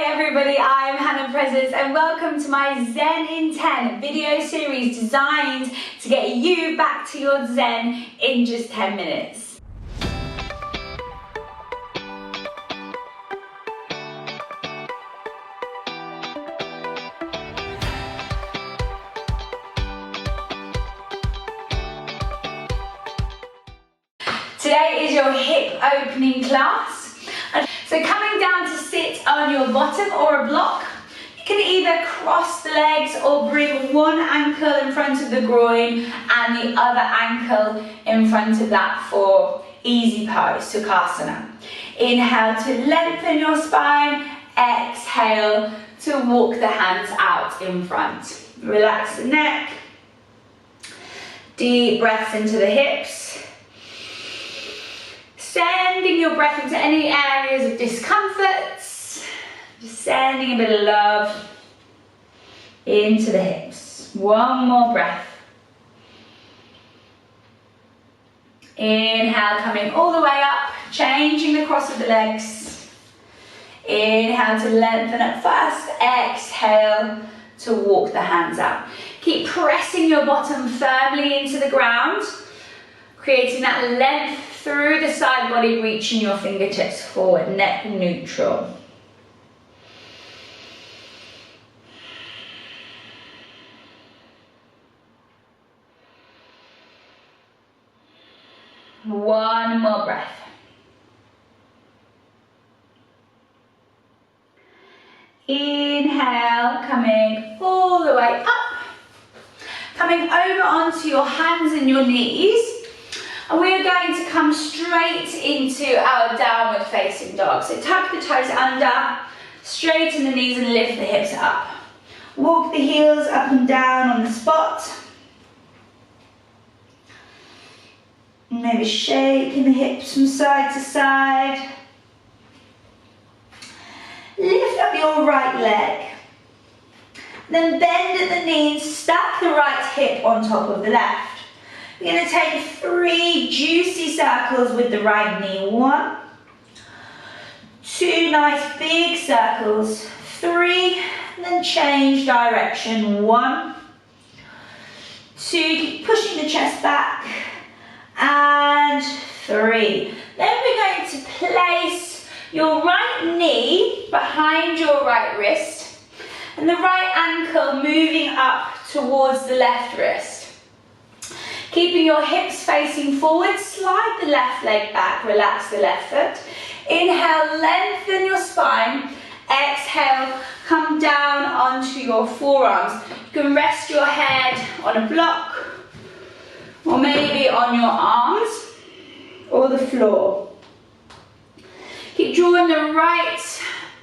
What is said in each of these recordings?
everybody, I'm HMR Prisons and welcome to my Zen in 10 video series designed to get you back to your Zen in just 10 minutes. Today is your hip opening class. So coming down to sit on your bottom or a block, you can either cross the legs or bring one ankle in front of the groin and the other ankle in front of that for easy pose, Sukhasana. Inhale to lengthen your spine, exhale to walk the hands out in front. Relax the neck, deep breaths into the hips. Sending your breath into any areas of discomfort, just sending a bit of love into the hips. One more breath. Inhale, coming all the way up, changing the cross of the legs. Inhale to lengthen up first, exhale to walk the hands out. Keep pressing your bottom firmly into the ground, creating that length through the side body, reaching your fingertips forward, neck neutral. One more breath. Inhale, coming all the way up. Coming over onto your hands and your knees. And we're going to come straight into our downward facing dog. So tuck the toes under, straighten the knees and lift the hips up. Walk the heels up and down on the spot. Maybe shaking the hips from side to side. Lift up your right leg. Then bend at the knees, stack the right hip on top of the left. You're going to take 3 juicy circles with the right knee. 1, 2 nice big circles. 3, and then change direction. 1, 2, keep pushing the chest back. And 3. Then we're going to place your right knee behind your right wrist and the right ankle moving up towards the left wrist. Keeping your hips facing forward, slide the left leg back, relax the left foot. Inhale, lengthen your spine. Exhale, come down onto your forearms. You can rest your head on a block, or maybe on your arms, or the floor. Keep drawing the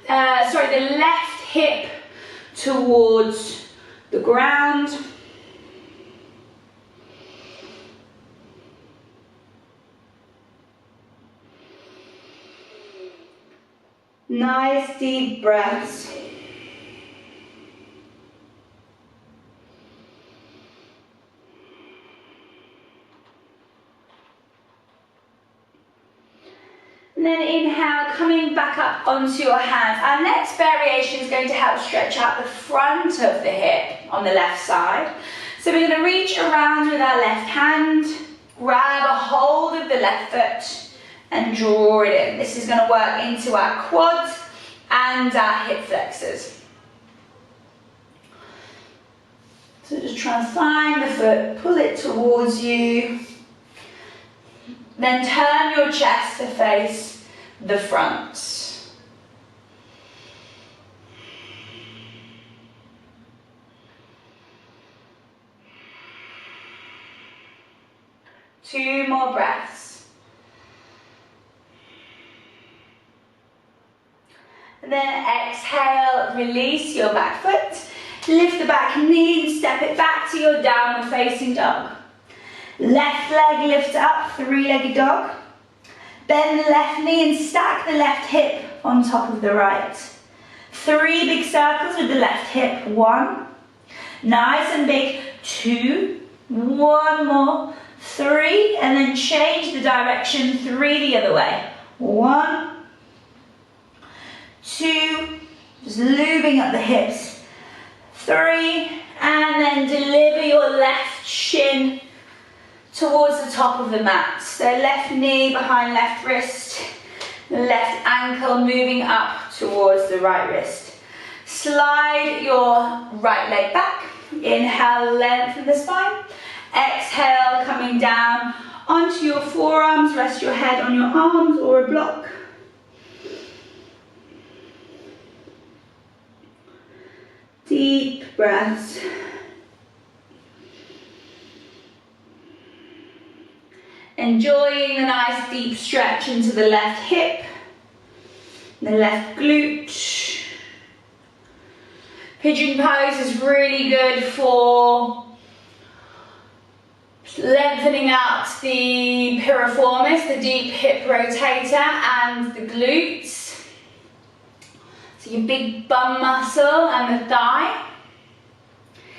left hip towards the ground. Nice deep breaths. And then inhale, coming back up onto your hands. Our next variation is going to help stretch out the front of the hip on the left side. So we're going to reach around with our left hand, grab a hold of the left foot, and draw it in. This is going to work into our quads and our hip flexors. So just try and find the foot, pull it towards you. Then turn your chest to face the front. Two more breaths. Then exhale, release your back foot, lift the back knee and step it back to your downward facing dog. Left leg lift up, 3-legged dog. Bend the left knee and stack the left hip on top of the right. 3 big circles with the left hip. 1, nice and big. 2, 1 more. 3, and then change the direction. 3 the other way. 1, 2, Just lubing up the hips. 3, and then deliver your left shin towards the top of the mat. So left knee behind left wrist, left ankle moving up towards the right wrist. Slide your right leg back. Inhale, lengthen the spine. Exhale, coming down onto your forearms. Rest your head on your arms or a block. Deep breaths. Enjoying a nice deep stretch into the left hip, the left glute. Pigeon pose is really good for lengthening out the piriformis, the deep hip rotator, and the glutes. So your big bum muscle and the thigh.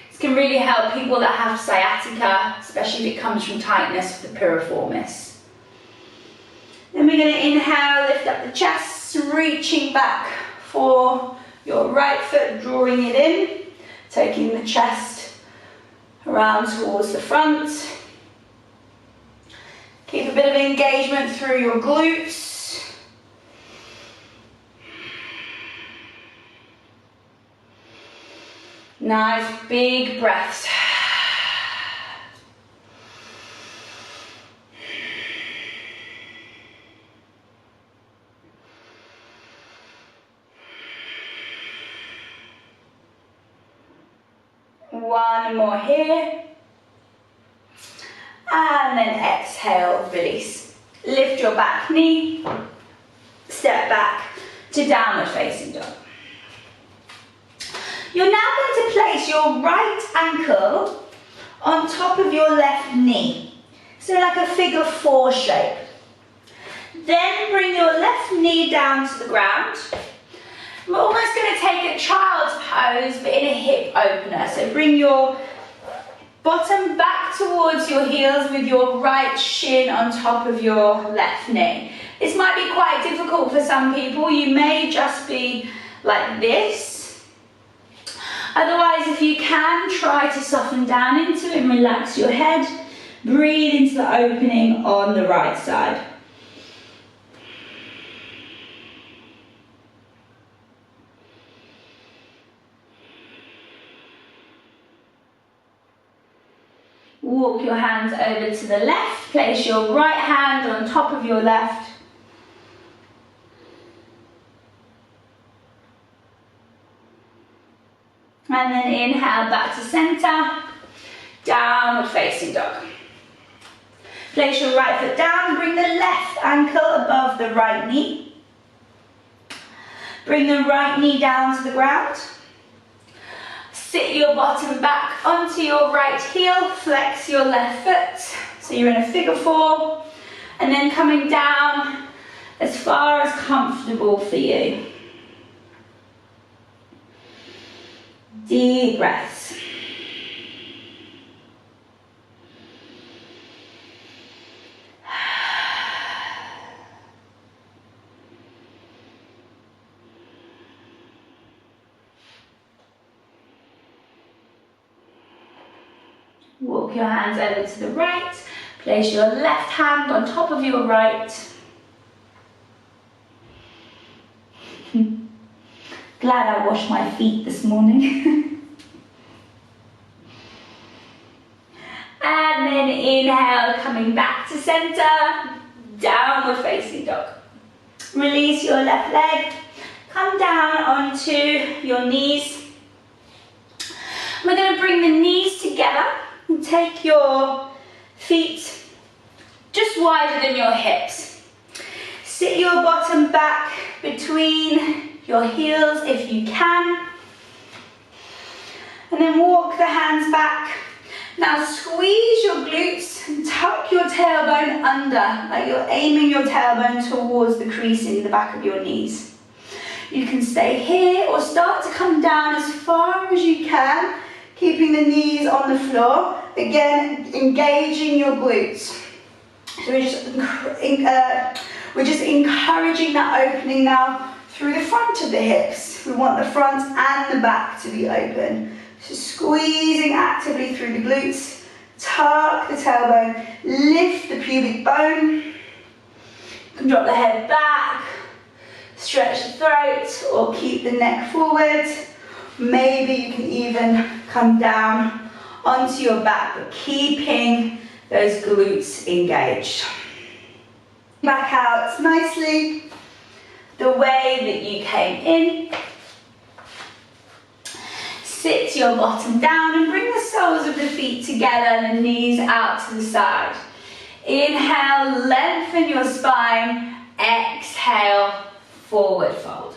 This can really help people that have sciatica, especially if it comes from tightness of the piriformis. Then we're going to inhale, lift up the chest, reaching back for your right foot, drawing it in, taking the chest around towards the front. Keep a bit of engagement through your glutes. Nice big breaths. One more here. And then exhale, release. Lift your back knee. Step back to downward facing dog. You're now going to place your right ankle on top of your left knee. So like a figure 4 shape. Then bring your left knee down to the ground. We're almost going to take a child's pose, but in a hip opener. So bring your bottom back towards your heels with your right shin on top of your left knee. This might be quite difficult for some people. You may just be like this. Otherwise, if you can, try to soften down into it and relax your head. Breathe into the opening on the right side. Walk your hands over to the left. Place your right hand on top of your left. And then inhale back to center. Downward facing dog. Place your right foot down. Bring the left ankle above the right knee. Bring the right knee down to the ground. Sit your bottom back onto your right heel, flex your left foot. So you're in a figure 4, and then coming down as far as comfortable for you. Deep breaths. Walk your hands over to the right. Place your left hand on top of your right. Glad I washed my feet this morning. And then inhale, coming back to center. Downward facing dog. Release your left leg. Come down onto your knees. We're going to bring the knees together. And take your feet just wider than your hips. Sit your bottom back between your heels if you can. And then walk the hands back. Now squeeze your glutes and tuck your tailbone under, like you're aiming your tailbone towards the crease in the back of your knees. You can stay here or start to come down as far as you can, keeping the knees on the floor. Again, engaging your glutes. So we're just encouraging that opening now through the front of the hips. We want the front and the back to be open. So squeezing actively through the glutes, tuck the tailbone, lift the pubic bone. You can drop the head back, stretch the throat, or keep the neck forward. Maybe you can even come down onto your back, but keeping those glutes engaged. Back out nicely, the way that you came in. Sit your bottom down and bring the soles of the feet together and the knees out to the side. Inhale, lengthen your spine. Exhale, forward fold.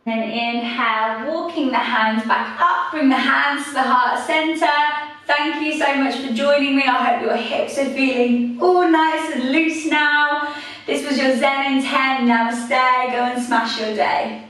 Then inhale, walking the hands back up, bring the hands to the heart center. Thank you so much for joining me. I hope your hips are feeling all nice and loose now. This was your Zen in 10. Namaste. Go and smash your day.